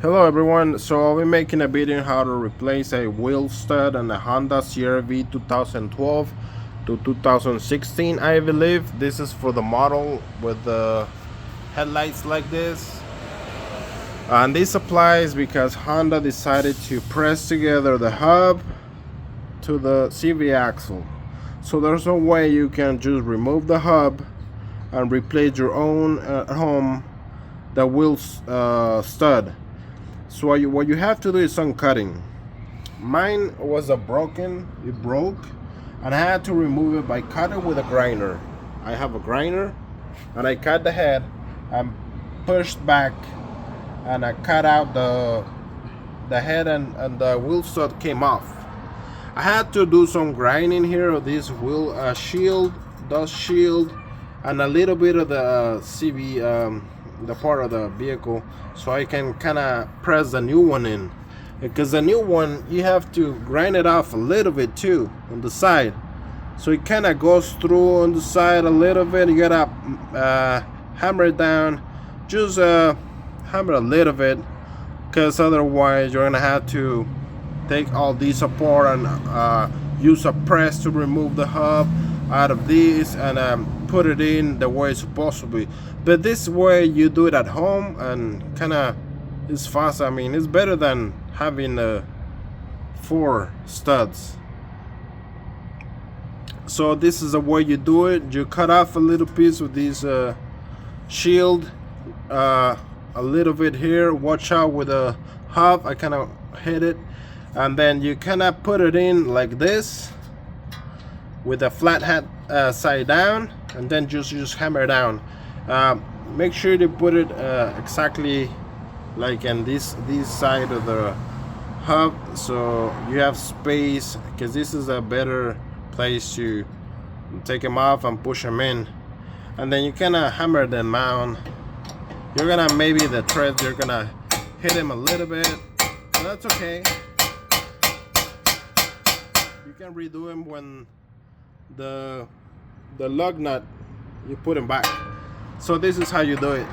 Hello everyone, so I'll be making a video on how to replace a wheel stud on the Honda CR-V 2012 to 2016. I believe this is for the model with the headlights like this. And this applies because Honda decided to press together the hub to the CV axle. So there's no way you can just remove the hub and replace your own at home the wheel stud. So what you have to do is some cutting. Mine was it broke, and I had to remove it by cutting with a grinder. I have a grinder, and I cut the head and pushed back, and I cut out the head, and the wheel stud came off. I had to do some grinding here of this wheel shield, dust shield, and a little bit of the CV, the part of the vehicle, so I can kind of press the new one in, because the new one you have to grind it off a little bit too on the side, so it kind of goes through on the side a little bit. You gotta hammer it down, just hammer a little bit, because otherwise you're gonna have to take all these apart and use a press to remove the hub out of these and put it in the way it's supposed to be. But this way you do it at home and kind of is fast. I mean, it's better than having 4 studs. So this is the way you do it. You cut off a little piece with this shield, a little bit here. Watch out with the hub, I kind of hit it, and then you kind of put it in like this with a flat head side down, and then just hammer down. Make sure to put it exactly like in this side of the hub, so you have space, because this is a better place to take them off and push them in. And then you kind of hammer them down. You're gonna, maybe the threads, you're gonna hit them a little bit, and that's okay. You can redo them when the lug nut, you put them back. So this is how you do it.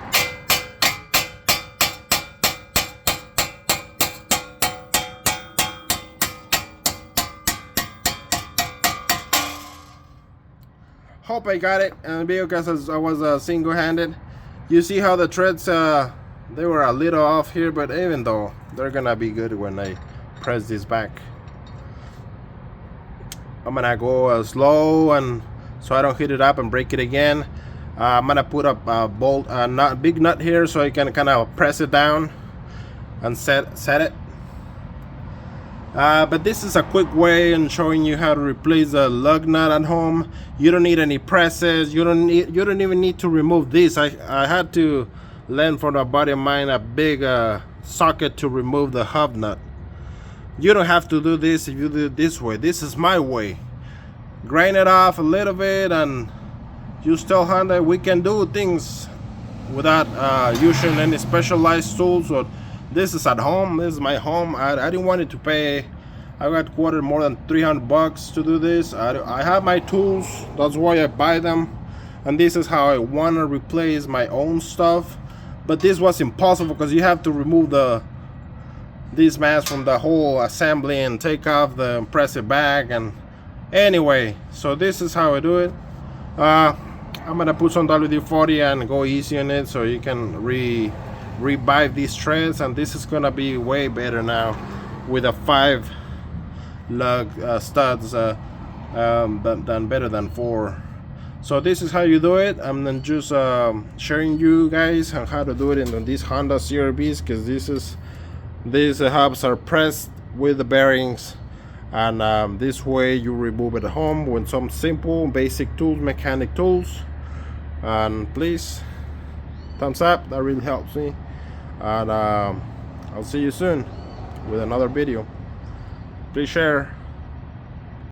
Hope I got it in the video, because I was single-handed. You see how the threads they were a little off here, but even though they're gonna be good when I press this back. I'm gonna go slow, and so I don't hit it up and break it again. I'm gonna put up a bolt, big nut here, so I can kind of press it down and set it. But this is a quick way in showing you how to replace a lug nut at home. You don't need any presses. You don't even need to remove this. I had to lend for a buddy of mine a big socket to remove the hub nut. You don't have to do this if you do it this way. This is my way. Grind it off a little bit, and you tell Honda we can do things without using any specialized tools. So this is at home. This is my home. I didn't want it to pay. I got quoted more than 300 bucks to do this. I have my tools. That's why I buy them. And this is how I want to replace my own stuff. But this was impossible, because you have to remove this mass from the whole assembly and take off the press it back. And anyway, so this is how I do it. I'm gonna put some WD-40 and go easy on it, so you can revive these threads. And this is gonna be way better now with a 5 lug studs than better than 4. So this is how you do it. I'm then just sharing you guys on how to do it in these Honda CR-Vs, because these hubs are pressed with the bearings, and this way you remove it at home with some simple basic tools, mechanic tools. And please, thumbs up, that really helps me. And I'll see you soon with another video. Please share.